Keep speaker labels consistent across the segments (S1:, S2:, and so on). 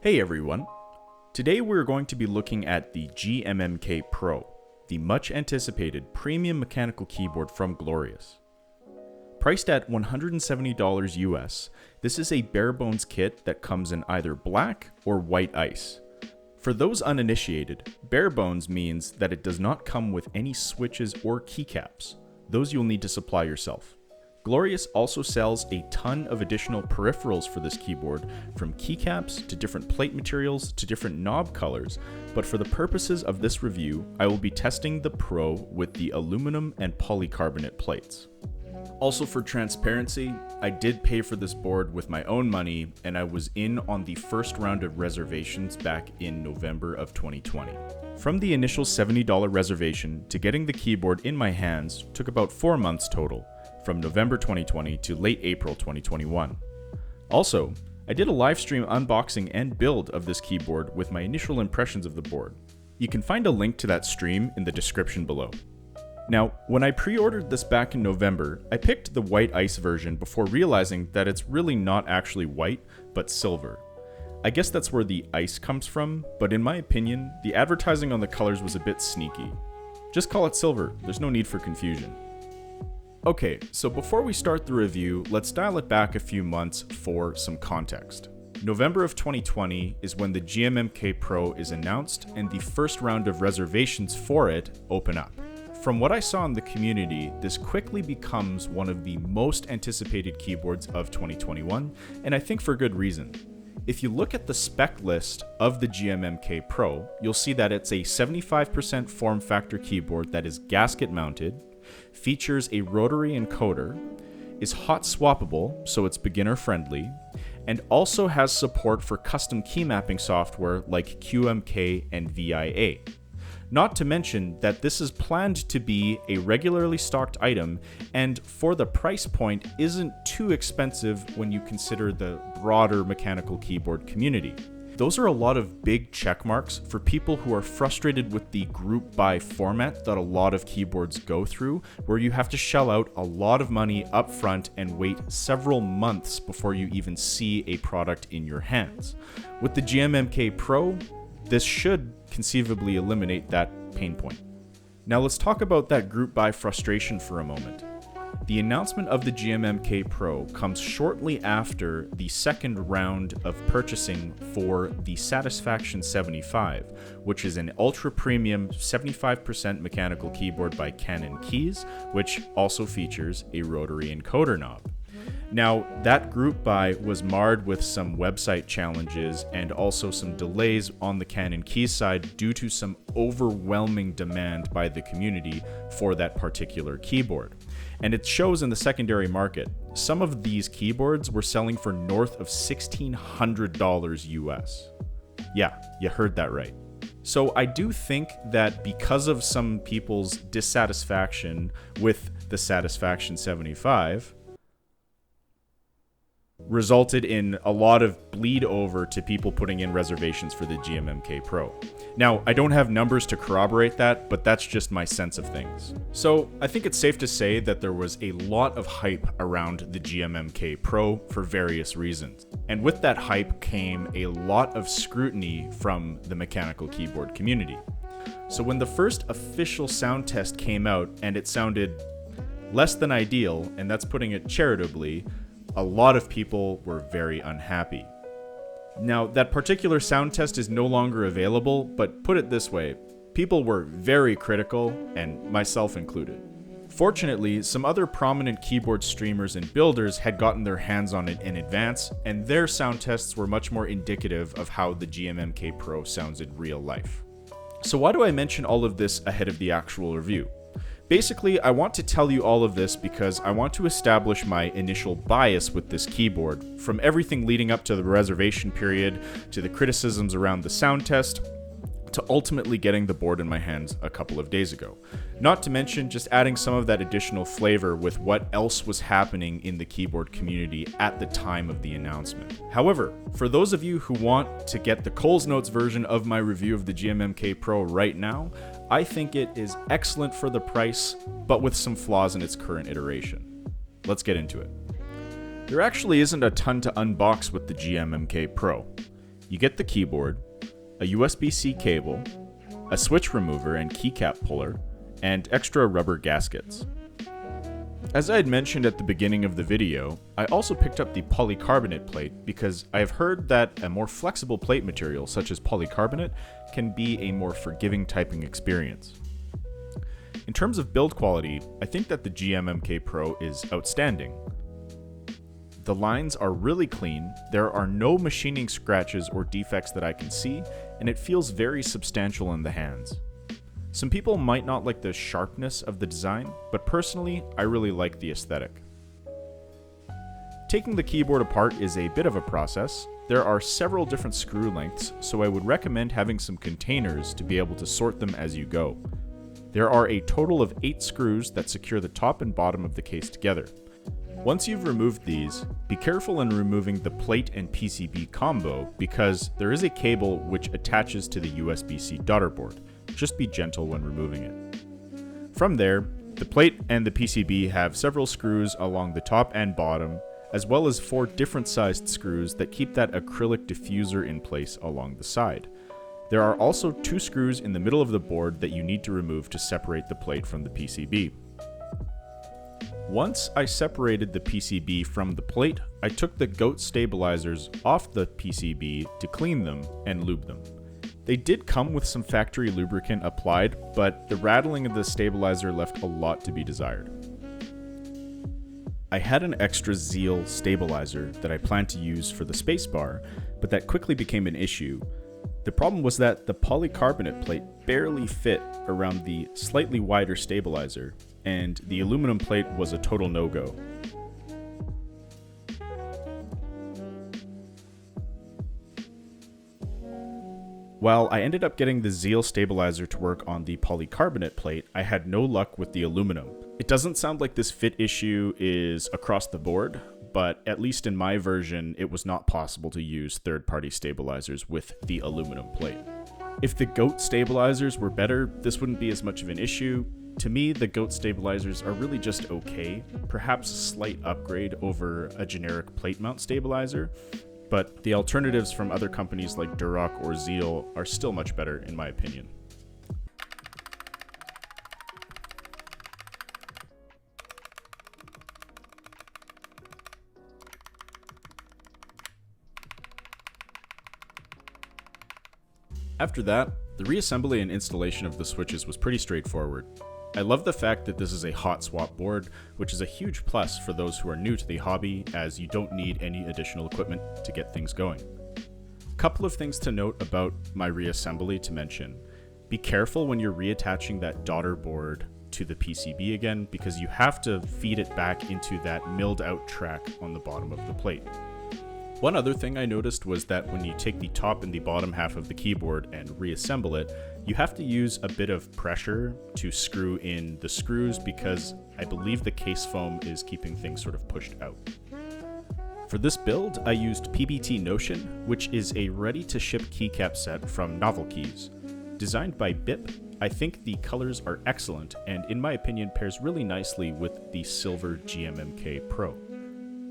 S1: Hey everyone! Today we're going to be looking at the GMMK Pro, the much anticipated premium mechanical keyboard from Glorious. Priced at $170 US, this is a bare bones kit that comes in either black or white ice. For those uninitiated, bare bones means that it does not come with any switches or keycaps. Those you'll need to supply yourself. Glorious also sells a ton of additional peripherals for this keyboard, from keycaps to different plate materials to different knob colors, but for the purposes of this review, I will be testing the Pro with the aluminum and polycarbonate plates. Also for transparency, I did pay for this board with my own money, and I was in on the first round of reservations back in November of 2020. From the initial $70 reservation to getting the keyboard in my hands took about 4 months total, from November 2020 to late April 2021. Also, I did a live stream unboxing and build of this keyboard with my initial impressions of the board. You can find a link to that stream in the description below. Now, when I pre-ordered this back in November, I picked the white ice version before realizing that it's really not actually white, but silver. I guess that's where the ice comes from, but in my opinion, the advertising on the colors was a bit sneaky. Just call it silver, there's no need for confusion. Okay, so before we start the review, let's dial it back a few months for some context. November of 2020 is when the GMMK Pro is announced and the first round of reservations for it open up. From what I saw in the community, this quickly becomes one of the most anticipated keyboards of 2021, and I think for good reason. If you look at the spec list of the GMMK Pro, you'll see that it's a 75% form factor keyboard that is gasket mounted, features a rotary encoder, is hot swappable, so it's beginner friendly, and also has support for custom key mapping software like QMK and VIA. Not to mention that this is planned to be a regularly stocked item, and for the price point isn't too expensive when you consider the broader mechanical keyboard community. Those are a lot of big check marks for people who are frustrated with the group buy format that a lot of keyboards go through, where you have to shell out a lot of money up front and wait several months before you even see a product in your hands. With the GMMK Pro, this should conceivably eliminate that pain point. Now let's talk about that group buy frustration for a moment. The announcement of the GMMK Pro comes shortly after the second round of purchasing for the Satisfaction 75, which is an ultra-premium 75% mechanical keyboard by Canon Keys, which also features a rotary encoder knob. Now, that group buy was marred with some website challenges and also some delays on the Canon Keys side due to some overwhelming demand by the community for that particular keyboard. And it shows in the secondary market. Some of these keyboards were selling for north of $1,600 US. Yeah, you heard that right. So I do think that because of some people's dissatisfaction with the Satisfaction 75, resulted in a lot of bleed over to people putting in reservations for the GMMK Pro. Now, I don't have numbers to corroborate that, but that's just my sense of things. So I think it's safe to say that there was a lot of hype around the GMMK Pro for various reasons. And with that hype came a lot of scrutiny from the mechanical keyboard community. So when the first official sound test came out and it sounded less than ideal, and that's putting it charitably, a lot of people were very unhappy. Now, that particular sound test is no longer available, but put it this way, people were very critical, and myself included. Fortunately, some other prominent keyboard streamers and builders had gotten their hands on it in advance, and their sound tests were much more indicative of how the GMMK Pro sounds in real life. So why do I mention all of this ahead of the actual review? Basically, I want to tell you all of this because I want to establish my initial bias with this keyboard, from everything leading up to the reservation period, to the criticisms around the sound test, to ultimately getting the board in my hands a couple of days ago. Not to mention just adding some of that additional flavor with what else was happening in the keyboard community at the time of the announcement. However, for those of you who want to get the Coles Notes version of my review of the GMMK Pro right now, I think it is excellent for the price, but with some flaws in its current iteration. Let's get into it. There actually isn't a ton to unbox with the GMMK Pro. You get the keyboard, a USB-C cable, a switch remover and keycap puller, and extra rubber gaskets. As I had mentioned at the beginning of the video, I also picked up the polycarbonate plate because I have heard that a more flexible plate material such as polycarbonate can be a more forgiving typing experience. In terms of build quality, I think that the GMMK Pro is outstanding. The lines are really clean, there are no machining scratches or defects that I can see, and it feels very substantial in the hands. Some people might not like the sharpness of the design, but personally, I really like the aesthetic. Taking the keyboard apart is a bit of a process. There are several different screw lengths, so I would recommend having some containers to be able to sort them as you go. There are a total of 8 screws that secure the top and bottom of the case together. Once you've removed these, be careful in removing the plate and PCB combo because there is a cable which attaches to the USB-C daughter board. Just be gentle when removing it. From there, the plate and the PCB have several screws along the top and bottom, as well as 4 different sized screws that keep that acrylic diffuser in place along the side. There are also 2 screws in the middle of the board that you need to remove to separate the plate from the PCB. Once I separated the PCB from the plate, I took the goat stabilizers off the PCB to clean them and lube them. They did come with some factory lubricant applied, but the rattling of the stabilizer left a lot to be desired. I had an extra Zeal stabilizer that I planned to use for the spacebar, but that quickly became an issue. The problem was that the polycarbonate plate barely fit around the slightly wider stabilizer, and the aluminum plate was a total no-go. While I ended up getting the Zeal stabilizer to work on the polycarbonate plate, I had no luck with the aluminum. It doesn't sound like this fit issue is across the board, but at least in my version, it was not possible to use third-party stabilizers with the aluminum plate. If the GOAT stabilizers were better, this wouldn't be as much of an issue. To me, the GOAT stabilizers are really just okay, perhaps a slight upgrade over a generic plate mount stabilizer, but the alternatives from other companies like Duroc or Zeal are still much better in my opinion. After that, the reassembly and installation of the switches was pretty straightforward. I love the fact that this is a hot swap board, which is a huge plus for those who are new to the hobby, as you don't need any additional equipment to get things going. A couple of things to note about my reassembly to mention. Be careful when you're reattaching that daughter board to the PCB again, because you have to feed it back into that milled out track on the bottom of the plate. One other thing I noticed was that when you take the top and the bottom half of the keyboard and reassemble it, you have to use a bit of pressure to screw in the screws because I believe the case foam is keeping things sort of pushed out. For this build, I used PBT Notion, which is a ready-to-ship keycap set from Novel Keys. Designed by BIP, I think the colors are excellent and in my opinion pairs really nicely with the silver GMMK Pro.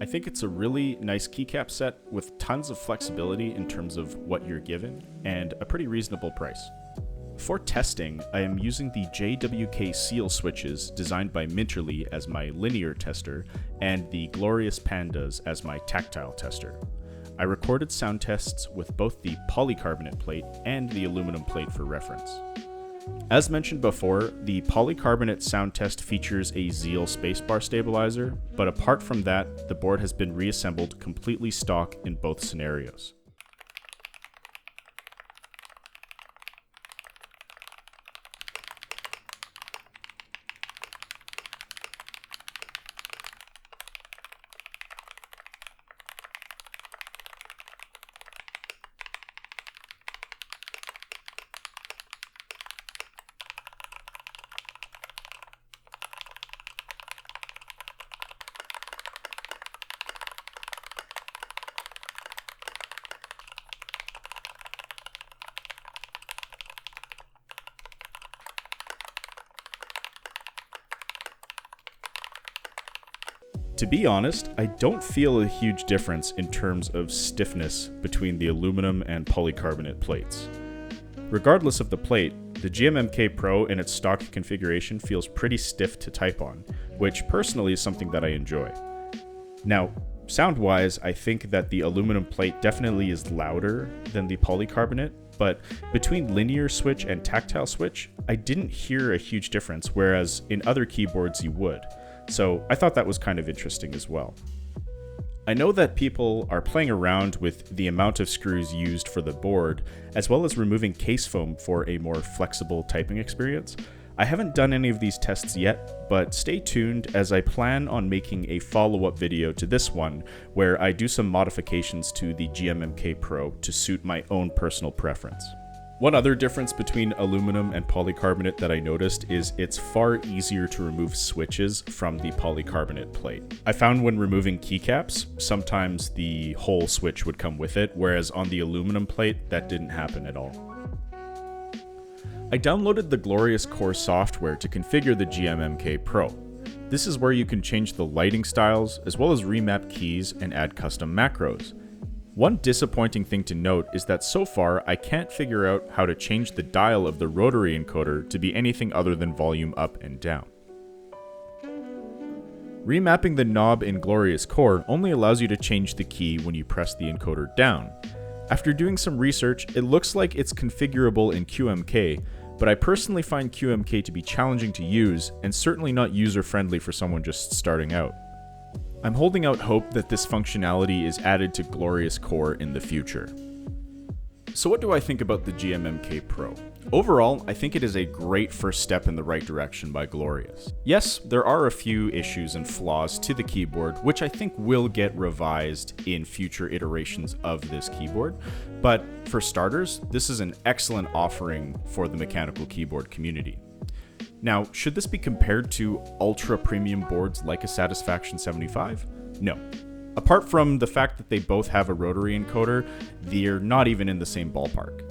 S1: I think it's a really nice keycap set with tons of flexibility in terms of what you're given and a pretty reasonable price. For testing, I am using the JWK Seal switches designed by Minterly as my linear tester and the Glorious Pandas as my tactile tester. I recorded sound tests with both the polycarbonate plate and the aluminum plate for reference. As mentioned before, the polycarbonate sound test features a Zeal spacebar stabilizer, but apart from that, the board has been reassembled completely stock in both scenarios. To be honest, I don't feel a huge difference in terms of stiffness between the aluminum and polycarbonate plates. Regardless of the plate, the GMMK Pro in its stock configuration feels pretty stiff to type on, which personally is something that I enjoy. Now, sound-wise, I think that the aluminum plate definitely is louder than the polycarbonate, but between linear switch and tactile switch, I didn't hear a huge difference, whereas in other keyboards you would. So I thought that was kind of interesting as well. I know that people are playing around with the amount of screws used for the board, as well as removing case foam for a more flexible typing experience. I haven't done any of these tests yet, but stay tuned as I plan on making a follow-up video to this one where I do some modifications to the GMMK Pro to suit my own personal preference. One other difference between aluminum and polycarbonate that I noticed is it's far easier to remove switches from the polycarbonate plate. I found when removing keycaps, sometimes the whole switch would come with it, whereas on the aluminum plate, that didn't happen at all. I downloaded the Glorious Core software to configure the GMMK Pro. This is where you can change the lighting styles, as well as remap keys and add custom macros. One disappointing thing to note is that so far I can't figure out how to change the dial of the rotary encoder to be anything other than volume up and down. Remapping the knob in Glorious Core only allows you to change the key when you press the encoder down. After doing some research, it looks like it's configurable in QMK, but I personally find QMK to be challenging to use and certainly not user-friendly for someone just starting out. I'm holding out hope that this functionality is added to Glorious Core in the future. So what do I think about the GMMK Pro? Overall, I think it is a great first step in the right direction by Glorious. Yes, there are a few issues and flaws to the keyboard, which I think will get revised in future iterations of this keyboard, but for starters, this is an excellent offering for the mechanical keyboard community. Now, should this be compared to ultra premium boards like a Satisfaction 75? No. Apart from the fact that they both have a rotary encoder, they're not even in the same ballpark.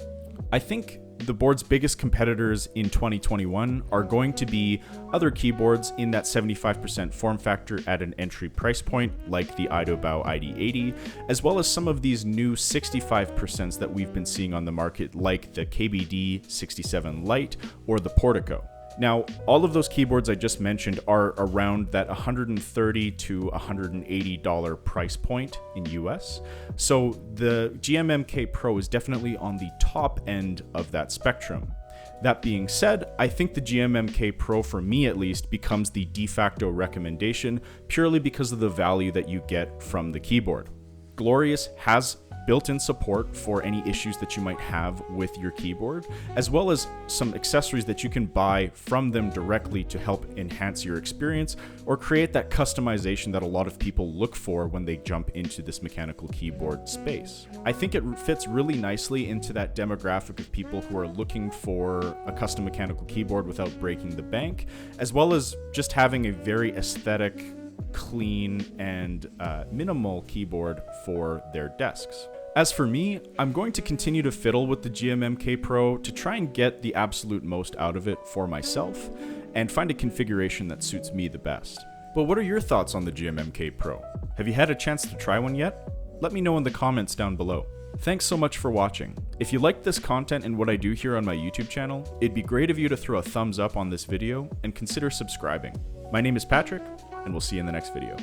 S1: I think the board's biggest competitors in 2021 are going to be other keyboards in that 75% form factor at an entry price point, like the Idobao ID80, as well as some of these new 65% that we've been seeing on the market, like the KBD 67 Lite or the Portico. Now, all of those keyboards I just mentioned are around that $130 to $180 price point in US. So the GMMK Pro is definitely on the top end of that spectrum. That being said, I think the GMMK Pro, for me at least, becomes the de facto recommendation purely because of the value that you get from the keyboard. Glorious has built-in support for any issues that you might have with your keyboard, as well as some accessories that you can buy from them directly to help enhance your experience or create that customization that a lot of people look for when they jump into this mechanical keyboard space. I think it fits really nicely into that demographic of people who are looking for a custom mechanical keyboard without breaking the bank, as well as just having a very aesthetic, clean, and minimal keyboard for their desks. As for me, I'm going to continue to fiddle with the GMMK Pro to try and get the absolute most out of it for myself and find a configuration that suits me the best. But what are your thoughts on the GMMK Pro? Have you had a chance to try one yet? Let me know in the comments down below. Thanks so much for watching. If you like this content and what I do here on my YouTube channel, it'd be great of you to throw a thumbs up on this video and consider subscribing. My name is Patrick, and we'll see you in the next video.